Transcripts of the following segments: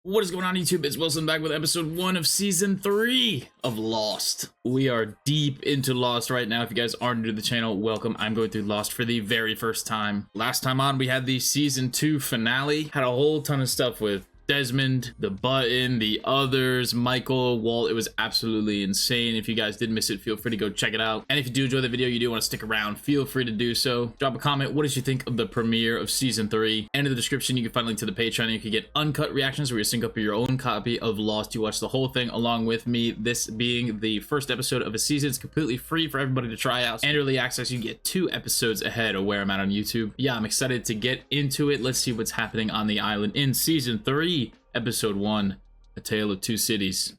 What is going on, YouTube? It's Wilson back with episode 1 of season 3 of Lost. We are deep into Lost right now. If you guys aren't new to the channel, welcome. I'm going through Lost for the very first time. Last time on, we had the season 2 finale. Had a whole ton of stuff with Desmond, the Button, the others, Michael, Walt. It was absolutely insane. If you guys did miss it, feel free to go check it out. And if you do enjoy the video, you do want to stick around, feel free to do so. Drop a comment. What did you think of the premiere of season 3? And in the description, you can find a link to the Patreon. You can get uncut reactions where you sync up your own copy of Lost. You watch the whole thing along with me. This being the first episode of a season, it's completely free for everybody to try out. And early access, you get 2 episodes ahead of where I'm at on YouTube. Yeah, I'm excited to get into it. Let's see what's happening on the island in season 3. Episode 1, A Tale of Two Cities.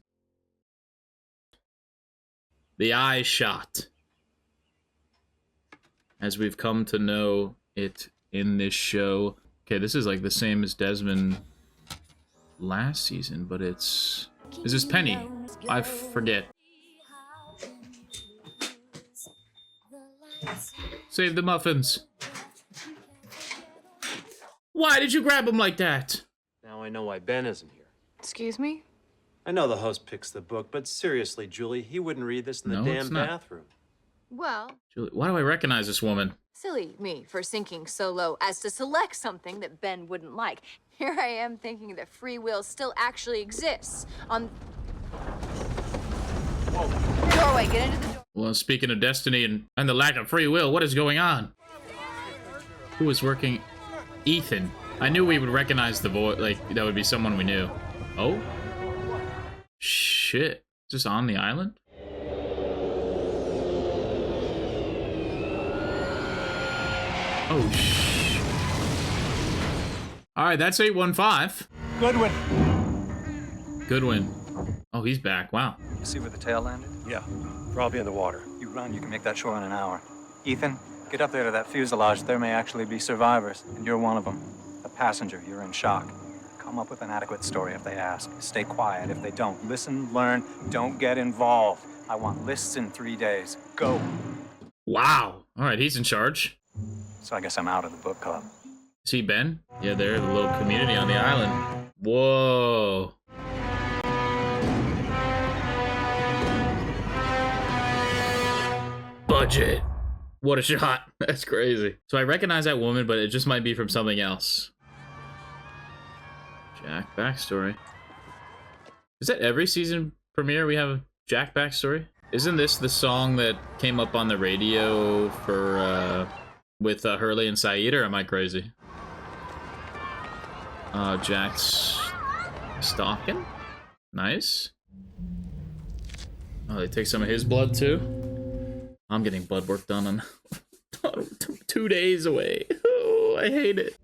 The Eye Shot. As we've come to know it in this show. Okay, this is like the same as Desmond last season, but it's... Is this Penny? I forget. Save the muffins. Why did you grab him like that? Now I know why Ben isn't here. Excuse me? I know the host picks the book, but seriously, Julie, he wouldn't read this in the damn bathroom. Well, Julie, why do I recognize this woman? silly me for sinking so low as to select something that Ben wouldn't like. Here I am thinking that free will still actually exists on... Whoa. Doorway, get into the door. Well, speaking of destiny and the lack of free will, what is going on? Who is working? Ethan. I knew we would recognize the voice, like, that would be someone we knew. Oh? Shit. Is this on the island? Oh, Alright, that's 815. Goodwin. Oh, he's back. Wow. You see where the tail landed? Yeah, probably in the water. You run, you can make that shore in an hour. Ethan, get up there to that fuselage. There may actually be survivors, and you're one of them. A passenger, you're in shock. Come up with an adequate story if they ask. Stay quiet if they don't. Listen, learn, don't get involved. I want lists in 3 days. Go. Wow. Alright, he's in charge. So I guess I'm out of the book club. See Ben? Yeah, they're the little community on the island. Whoa. Budget. What a shot. That's crazy. So I recognize that woman, but it just might be from something else. Jack backstory. Is that every season premiere we have a Jack backstory? Isn't this the song that came up on the radio for, with Hurley and Saeed, or am I crazy? Jack's stalking? Nice. Oh, they take some of his blood too? I'm getting blood work done on 2 days away. Oh, I hate it.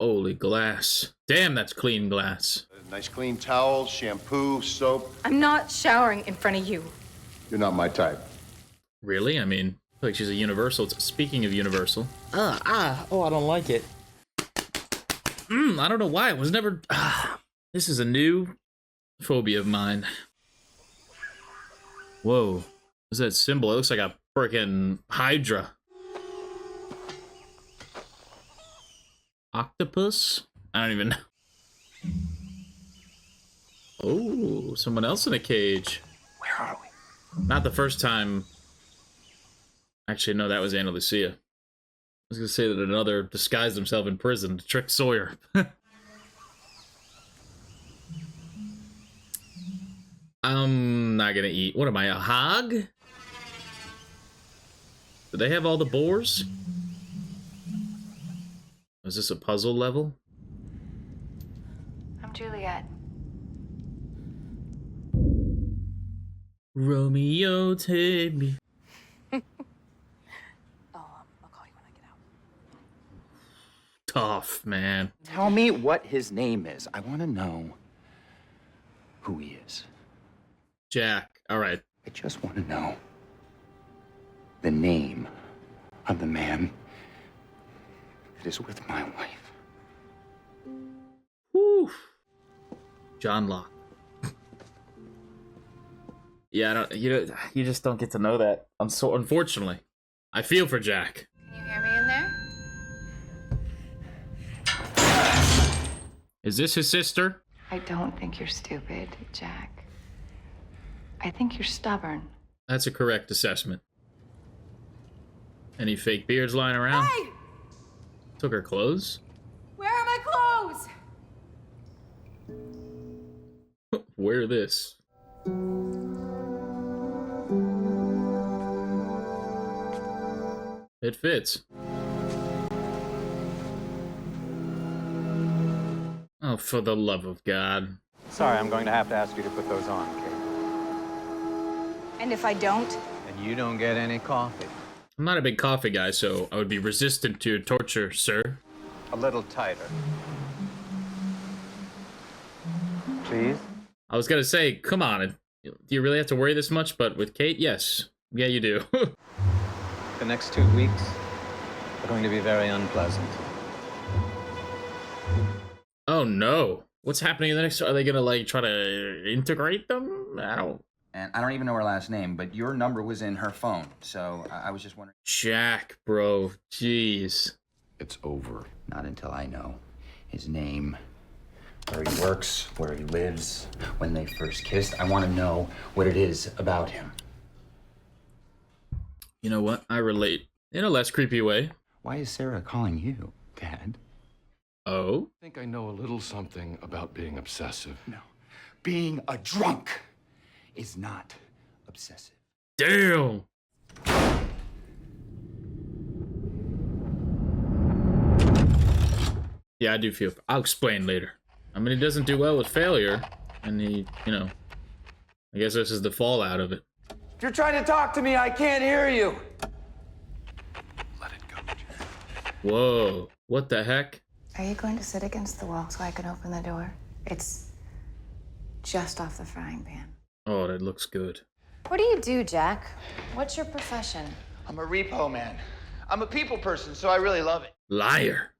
Holy glass. Damn, that's clean glass. Nice clean towels, shampoo, soap. I'm not showering in front of you. You're not my type. Really? I mean, I feel like she's a Universal. Speaking of Universal. Oh, I don't like it. I don't know why. It was never... This is a new phobia of mine. Whoa. What's that symbol? It looks like a freaking Hydra. Octopus? I don't even know. Oh, someone else in a cage. Where are we? Not the first time. Actually, no, that was Ana Lucia. I was gonna say that another disguised himself in prison to trick Sawyer. I'm not gonna eat. What am I, a hog? Do they have all the boars? Is this a puzzle level? I'm Juliet. Romeo, take me. I'll call you when I get out. Tough, man. Tell me what his name is. I want to know who he is. Jack. All right. I just want to know the name of the man that is with my wife. Whew. John Locke. Yeah, I don't. You just don't get to know that. Unfortunately, I feel for Jack. Can you hear me in there? Is this his sister? I don't think you're stupid, Jack. I think you're stubborn. That's a correct assessment. Any fake beards lying around? Hey! Took her clothes? Where are my clothes? Wear this. It fits. Oh, for the love of God. Sorry, I'm going to have to ask you to put those on, Kate. And if I don't? And you don't get any coffee. I'm not a big coffee guy, so I would be resistant to your torture, sir. A little tighter. Please? I was gonna say, come on, do you really have to worry this much? But with Kate, yes. Yeah, you do. The next 2 weeks are going to be very unpleasant. Oh no. What's happening in the next? Are they gonna like try to integrate them? I don't. And I don't even know her last name, but your number was in her phone, so I was just wondering. Jack, bro. Jeez. It's over. Not until I know his name, where he works, where he lives, when they first kissed. I want to know what it is about him. You know what? I relate in a less creepy way. Why is Sarah calling you, Dad? Oh? I think I know a little something about being obsessive. No. Being a drunk is not obsessive. Damn. Yeah, I do feel. I'll explain later. I mean, he doesn't do well with failure, and he, you know, I guess this is the fallout of it. If you're trying to talk to me, I can't hear you. Let it go, Jack. Whoa, what the heck? Are you going to sit against the wall so I can open the door? It's just off the frying pan. Oh, that looks good. What do you do, Jack? What's your profession? I'm a repo man. I'm a people person, so I really love it. Liar.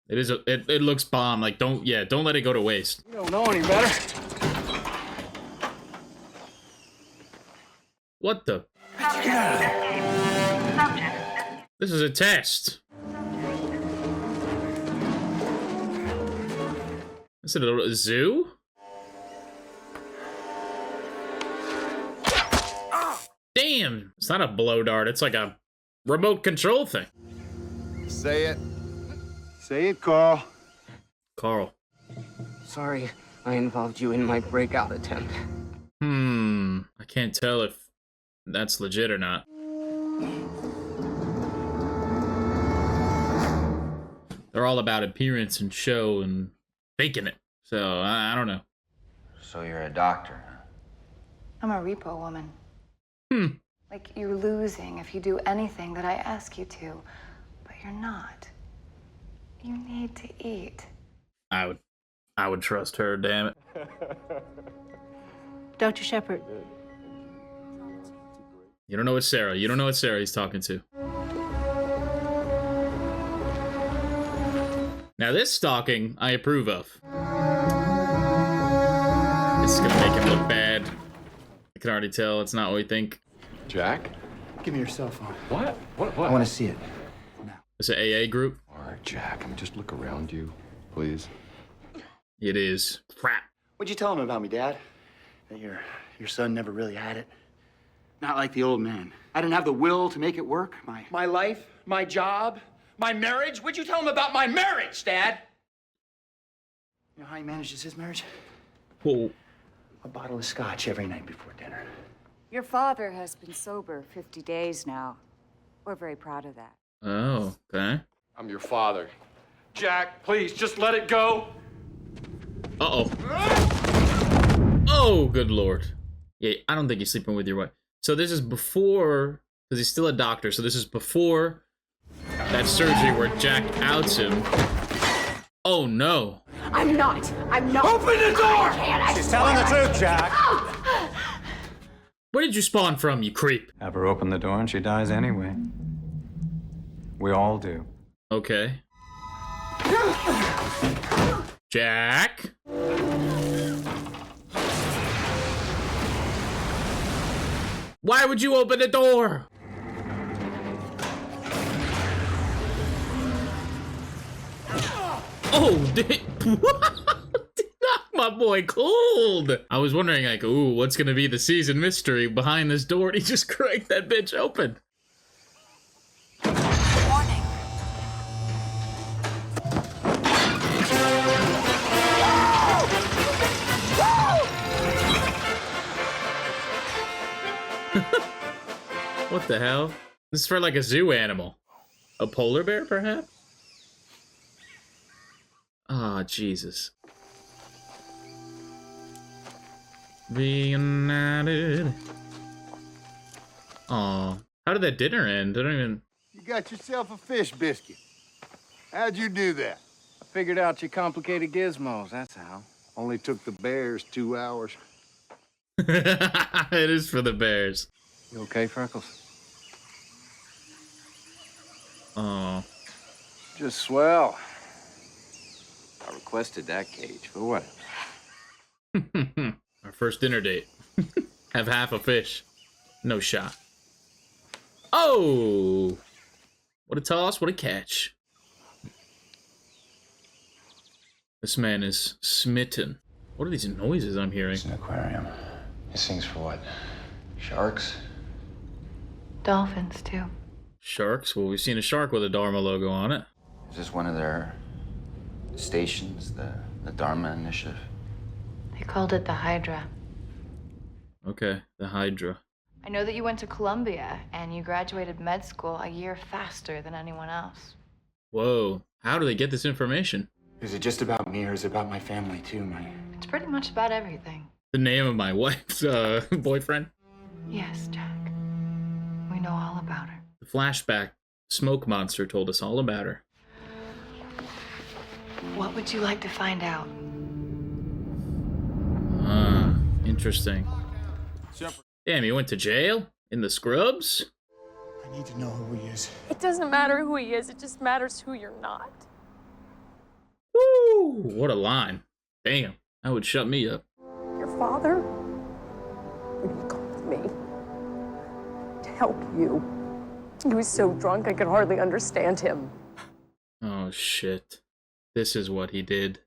It is it looks bomb. Like don't let it go to waste. You don't know any better. What the? This is a test. Is it a zoo? Damn! It's not a blow dart. It's like a remote control thing. Say it. Say it, Carl. Carl. Sorry, I involved you in my breakout attempt. I can't tell if that's legit or not. They're all about appearance and show and faking it. So, I don't know. So you're a doctor, huh? I'm a repo woman. Like, you're losing if you do anything that I ask you to, but you're not. You need to eat. I would trust her, damn it. Dr. Shepard. You don't know what Sarah. You don't know what Sarah he's talking to. Now this stalking, I approve of. This is gonna make him look bad. I can already tell it's not what we think. Jack? Give me your cell phone. What? What? I want to see it. It's an AA group. All right, Jack. I mean, just look around you, please. It is. Crap. What'd you tell him about me, Dad? That your son never really had it? Not like the old man. I didn't have the will to make it work. My life, my job, my marriage. What'd you tell him about my marriage, Dad? You know how he manages his marriage? Whoa. A bottle of scotch every night before dinner. Your father has been sober 50 days now. We're very proud of that. Oh, okay. I'm your father. Jack, please, just let it go. Uh-oh. Oh, good lord. Yeah, I don't think he's sleeping with your wife. So this is before, because he's still a doctor, so this is before that surgery where Jack outs him. Oh, no. I'm not. Open the door! She's telling the truth, Jack. Where did you spawn from, you creep? Have her open the door and she dies anyway. We all do. Okay. Jack? Why would you open the door? Oh, my boy cold. I was wondering, like, ooh, what's gonna be the season mystery behind this door? And he just cracked that bitch open. Warning. What the hell? This is for like a zoo animal. A polar bear, perhaps? Ah, Jesus. Reunited. Aw. How did that dinner end? I don't even... You got yourself a fish biscuit. How'd you do that? I figured out your complicated gizmos, that's how. Only took the bears 2 hours. It is for the bears. You okay, Freckles? Oh. Just swell. I requested that cage, but what? Our first dinner date. Have half a fish. No shot. Oh! What a toss, what a catch. This man is smitten. What are these noises I'm hearing? It's an aquarium. This thing's for what? Sharks? Dolphins, too. Sharks? Well, we've seen a shark with a Dharma logo on it. Is this one of their stations, the Dharma Initiative? They called it the Hydra. Okay, the Hydra. I know that you went to Columbia and you graduated med school a year faster than anyone else. Whoa, how do they get this information? Is it just about me or is it about my family too, It's pretty much about everything. The name of my wife's boyfriend? Yes, Jack. We know all about her. The flashback smoke monster told us all about her. What would you like to find out? Interesting. Damn, you went to jail? In the scrubs? I need to know who he is. It doesn't matter who he is, it just matters who you're not. Woo! What a line. Damn, that would shut me up. Your father? He called me to help you. He was so drunk I could hardly understand him. Oh shit. This is what he did.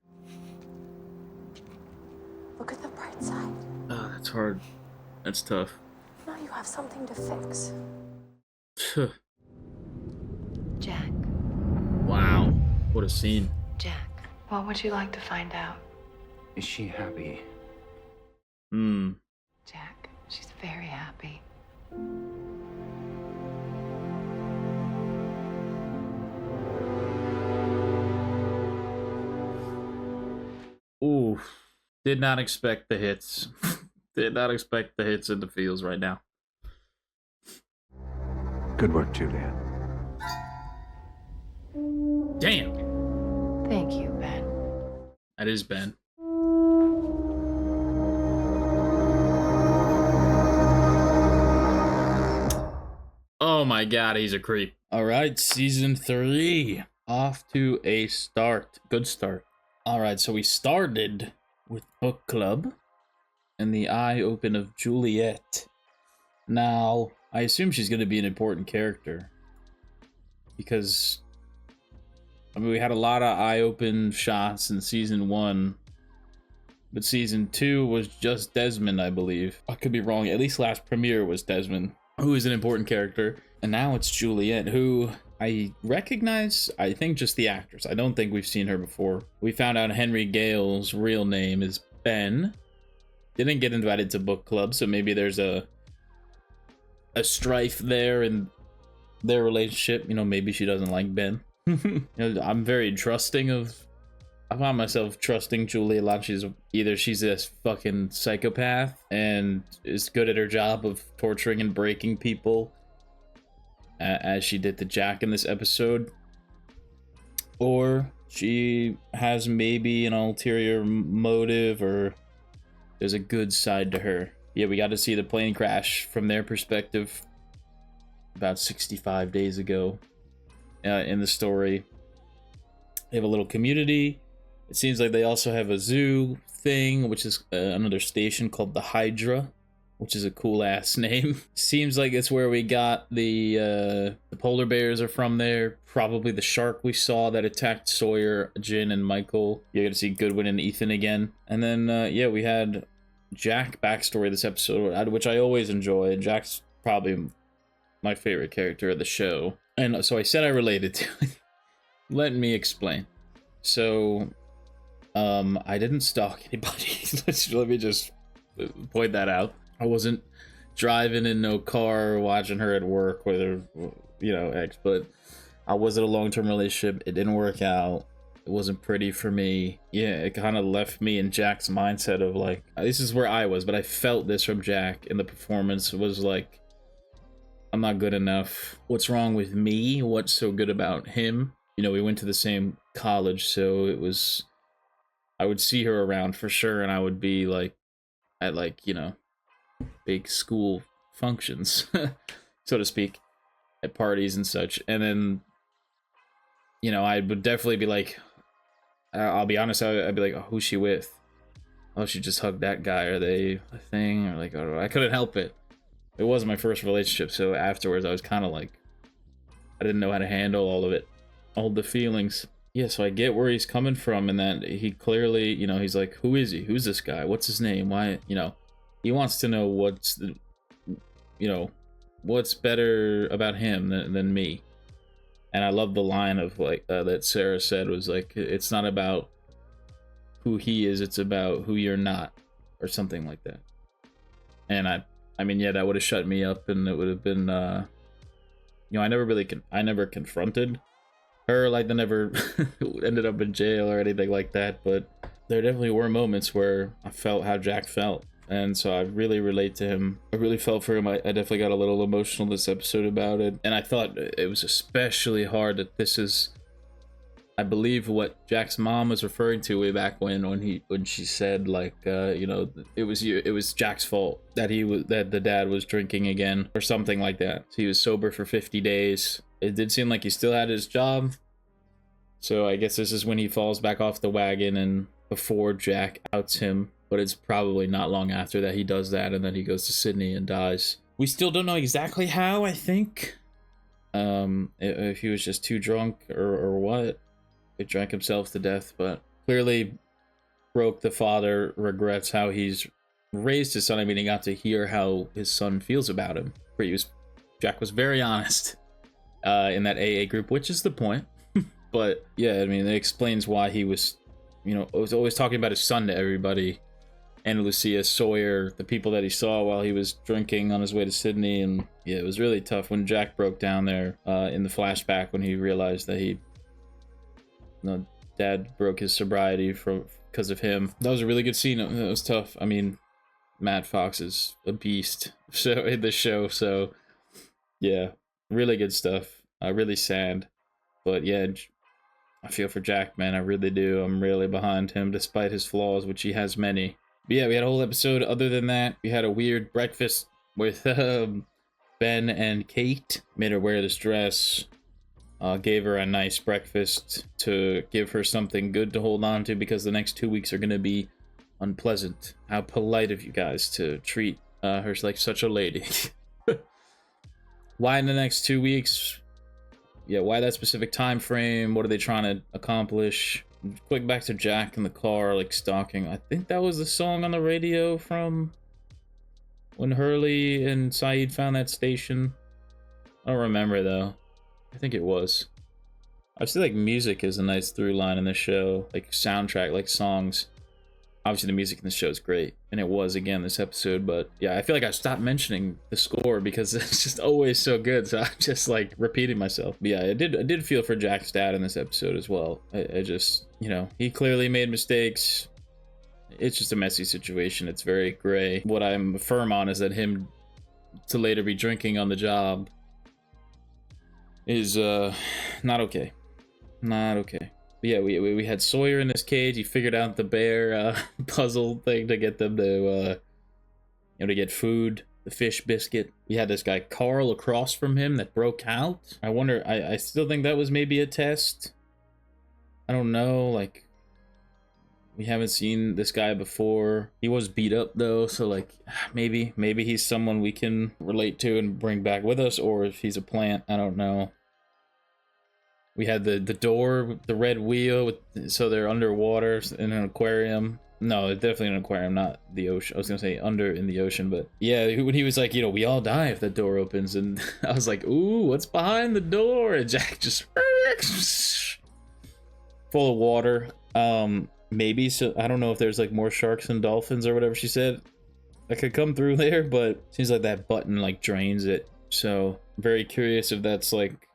Look at the bright side. Oh, that's hard. That's tough. Now you have something to fix. Jack. Wow. What a scene. Jack, what would you like to find out? Is she happy? Jack, she's very happy. Ooh. Did not expect the hits. Did not expect the hits in the fields right now. Good work, Juliet. Damn. Thank you, Ben. That is Ben. Oh my god, he's a creep. Alright, season 3. Off to a start. Good start. Alright, so we started with book club and the eye open of Juliet. Now, I assume she's going to be an important character. Because, I mean, we had a lot of eye open shots in season 1. But season 2 was just Desmond, I believe. I could be wrong. At least last premiere was Desmond, who is an important character. And now it's Juliet, who I recognize, I think, just the actress. I don't think we've seen her before. We found out Henry Gale's real name is Ben. Didn't get invited to book club, so maybe there's a strife there in their relationship. You know, maybe she doesn't like Ben. You know, I'm very trusting of... I find myself trusting Julie a lot. She's this fucking psychopath and is good at her job of torturing and breaking people, as she did to Jack in this episode. Or she has maybe an ulterior motive, or there's a good side to her. Yeah, we got to see the plane crash from their perspective about 65 days ago in the story. They have a little community. It seems like they also have a zoo thing, which is another station called the Hydra. which is a cool ass name. Seems like it's where we got the polar bears are from there. Probably the shark we saw that attacked Sawyer, Jin, and Michael. You're gonna see Goodwin and Ethan again. And then, yeah, we had Jack backstory this episode, which I always enjoy. Jack's probably my favorite character of the show. And so I said I related to it. Let me explain. So, I didn't stalk anybody. Let me just point that out. I wasn't driving in no car watching her at work with her, you know, ex, but I was in a long-term relationship. It didn't work out. It wasn't pretty for me. Yeah, it kind of left me in Jack's mindset of like, this is where I was, but I felt this from Jack, and the performance was like, I'm not good enough. What's wrong with me? What's so good about him? You know, we went to the same college, so it was, I would see her around for sure, and I would be like, at like, you know, big school functions, so to speak, at parties and such. And then, you know, I would definitely be like, I'll be honest, I'd be like, oh, who's she with? Oh, she just hugged that guy. Are they a thing? Or like, oh, I couldn't help it. It wasn't my first relationship, so afterwards I was kind of like, I didn't know how to handle all of it, all the feelings. Yeah, so I get where he's coming from, and that he clearly, you know, he's like, who is he? Who's this guy? What's his name? Why, you know, he wants to know what's the, you know, what's better about him than me. And I love the line of like that Sarah said was like, it's not about who he is, it's about who you're not, or something like that. And I mean, yeah, that would have shut me up, and it would have been, you know, I never confronted her, like, I never ended up in jail or anything like that, but there definitely were moments where I felt how Jack felt, and so I really relate to him. I really felt for him. I definitely got a little emotional this episode about it, and I thought it was especially hard that this is, I believe, what Jack's mom was referring to way back when she said, like, you know, it was Jack's fault that the dad was drinking again or something like that. So he was sober for 50 days. It did seem like he still had his job. So I guess this is when he falls back off the wagon and before Jack outs him. But it's probably not long after that he does that, and then he goes to Sydney and dies. We still don't know exactly how, I think. If he was just too drunk or what. He drank himself to death, but clearly Broke, the father, regrets how he's raised his son. I mean, he got to hear how his son feels about him. Jack was very honest in that AA group, which is the point. But yeah, I mean, it explains why he was, you know, was always talking about his son to everybody. And Lucia, Sawyer, the people that he saw while he was drinking on his way to Sydney. And yeah, it was really tough when Jack broke down there in the flashback when he realized that dad broke his sobriety because of him. That was a really good scene. It was tough. I mean, Matt Fox is a beast in the show. So yeah, really good stuff. Really sad. But yeah, I feel for Jack, man. I really do. I'm really behind him despite his flaws, which he has many. But yeah, we had a whole episode. Other than that, we had a weird breakfast with Ben and Kate. Made her wear this dress. Gave her a nice breakfast to give her something good to hold on to, because the next 2 weeks are going to be unpleasant. How polite of you guys to treat her like such a lady. Why in the next 2 weeks? Yeah, why that specific time frame? What are they trying to accomplish? Quick back to Jack in the car, like stalking. I think that was the song on the radio from when Hurley and Saeed found that station. I don't remember though. I think it was. I feel like music is a nice through line in the show, like soundtrack, like songs. Obviously the music in the show is great, and it was again this episode, but yeah, I feel like I stopped mentioning the score because it's just always so good, so I'm just like repeating myself. But yeah, I did feel for Jack's dad in this episode as well. I just, you know, he clearly made mistakes. It's just a messy situation. It's very gray. What I'm firm on is that him to later be drinking on the job is not okay. Not okay. But yeah, we had Sawyer in this cage. He figured out the bear puzzle thing to get them to you know, to get food, the fish biscuit. We had this guy Carl across from him that broke out. I wonder, I still think that was maybe a test. I don't know, like We haven't seen this guy before. He was beat up though, so like maybe he's someone we can relate to and bring back with us, or if he's a plant, I don't know. We had the door with the red wheel, with, so they're underwater in an aquarium. No, definitely an aquarium, not the ocean. I was gonna say under in the ocean, but yeah, when he was like, you know, we all die if the door opens, and I was like, ooh, what's behind the door? And Jack just full of water. Maybe, so I don't know if there's like more sharks and dolphins or whatever she said that could come through there, but seems like that button like drains it. So very curious if that's like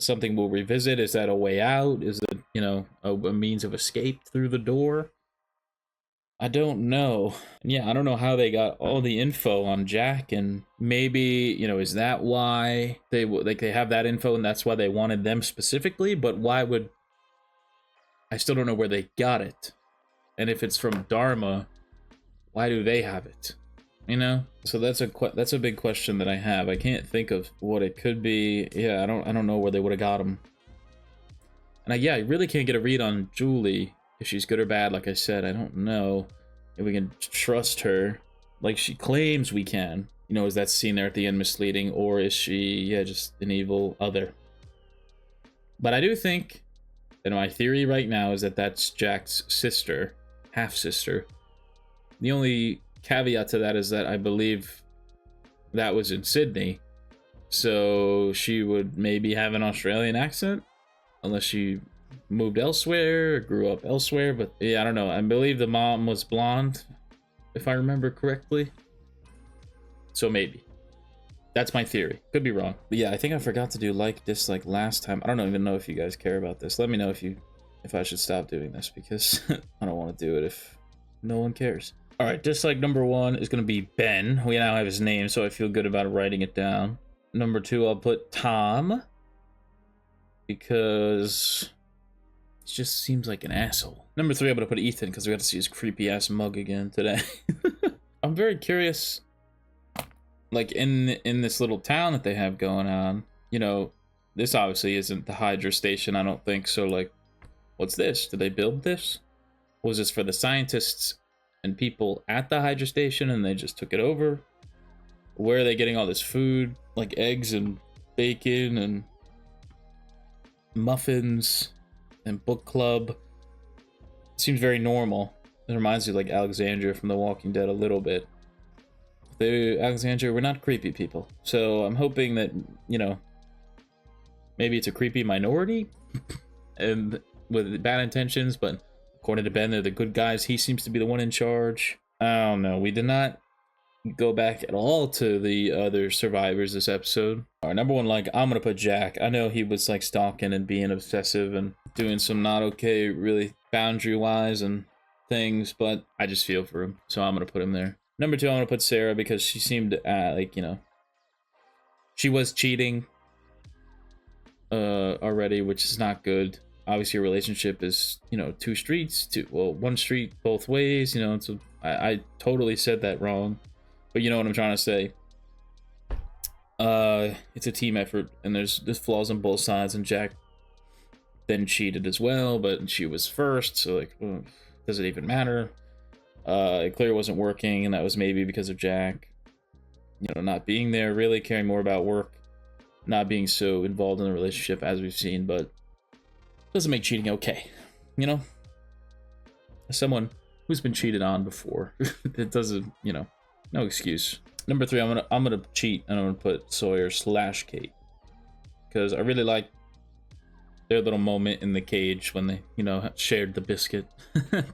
something we'll revisit. Is that a way out? Is it, you know, a means of escape through the door? I don't know. Yeah, I don't know how they got all the info on Jack, and maybe, you know, is that why they have that info and that's why they wanted them specifically? But why would, I still don't know where they got it. And if it's from Dharma, why do they have it? You know? So that's a big question that I have. I can't think of what it could be. Yeah, I don't know where they would have got them. And I really can't get a read on Julie. If she's good or bad, like I said, I don't know if we can trust her like she claims we can. You know, is that scene there at the end misleading, or is she, just an evil other? But I do think, and my theory right now is that that's Jack's sister, half-sister. The only caveat to that is that I believe that was in Sydney, so she would maybe have an Australian accent, unless she moved elsewhere or grew up elsewhere. But yeah, I don't know. I believe the mom was blonde, if I remember correctly, so maybe that's my theory. Could be wrong, but yeah, I think I forgot to do like dislike last time. I don't even know if you guys care about this. Let me know if I should stop doing this, because I don't want to do it if no one cares. All right, dislike number 1 is going to be Ben. We now have his name, so I feel good about writing it down. Number 2, I'll put Tom, because he just seems like an asshole. Number 3, I'm gonna put Ethan, because we got to see his creepy ass mug again today. I'm very curious, like in this little town that they have going on, you know, this obviously isn't the Hydra station, I don't think. So like, what's this? Did they build this? Was this for the scientists and people at the Hydra station and they just took it over? Where are they getting all this food? Like eggs and bacon and muffins and book club. It seems very normal. It reminds me of like Alexandria from The Walking Dead a little bit. Alexandria, we're not creepy people. So I'm hoping that, you know, maybe it's a creepy minority and with bad intentions, but according to Ben, they're the good guys. He seems to be the one in charge. I don't know. We did not go back at all to the other survivors this episode. All right, number 1, like, I'm gonna put Jack. I know he was like stalking and being obsessive and doing some not okay, really boundary wise and things, but I just feel for him, so I'm gonna put him there. Number 2, I'm gonna put Sarah, because she seemed like, you know, she was cheating already, which is not good. Obviously, a relationship is, you know, 2 streets, one street both ways, you know. So I totally said that wrong, but you know what I'm trying to say. It's a team effort, and there's flaws on both sides, and Jack then cheated as well, but she was first, so like, does it even matter? It clearly wasn't working, and that was maybe because of Jack, you know, not being there, really caring more about work, not being so involved in the relationship as we've seen. But doesn't make cheating okay, you know. As someone who's been cheated on before, it doesn't, you know, no excuse. Number 3, I'm gonna cheat, and I'm gonna put Sawyer / Kate, because I really like their little moment in the cage when they, you know, shared the biscuit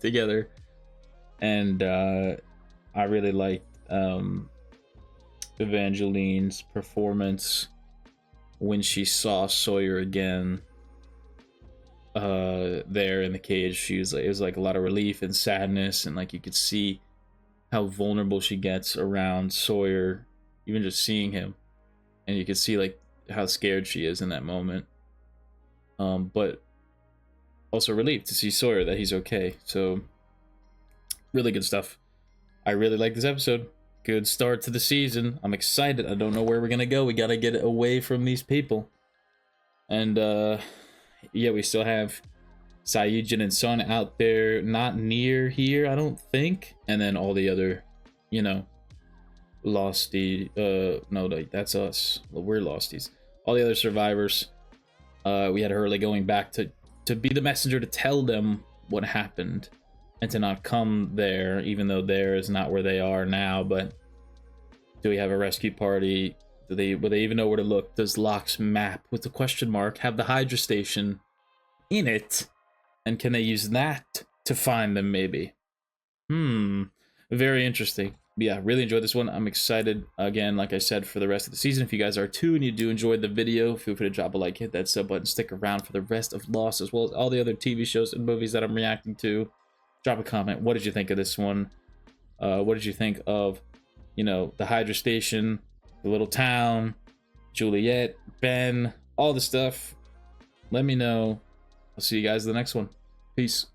together. And I really liked Evangeline's performance when she saw Sawyer again there in the cage. She was like, it was like a lot of relief and sadness, and like you could see how vulnerable she gets around Sawyer, even just seeing him, and you could see like how scared she is in that moment. But also relieved to see Sawyer that he's okay. So really good stuff. I really like this episode. Good start to the season. I'm excited. I don't know where we're gonna go. We gotta get away from these people. And yeah, we still have Saeed and Son out there, not near here, I don't think. And then all the other, you know, losty, no, that's us. Well, we're losties. All the other survivors. We had Hurley going back to be the messenger to tell them what happened and to not come there, even though there is not where they are now. But do we have a rescue party? Will they even know where to look? Does Locke's map with the question mark have the Hydra station in it? And can they use that to find them, maybe? Very interesting. Yeah, really enjoyed this one. I'm excited, again, like I said, for the rest of the season. If you guys are too and you do enjoy the video, feel free to drop a like, hit that sub button, stick around for the rest of Lost, as well as all the other TV shows and movies that I'm reacting to. Drop a comment. What did you think of this one? What did you think of, you know, the Hydra station, the little town, Juliet, Ben, all the stuff? Let me know. I'll see you guys in the next one. Peace.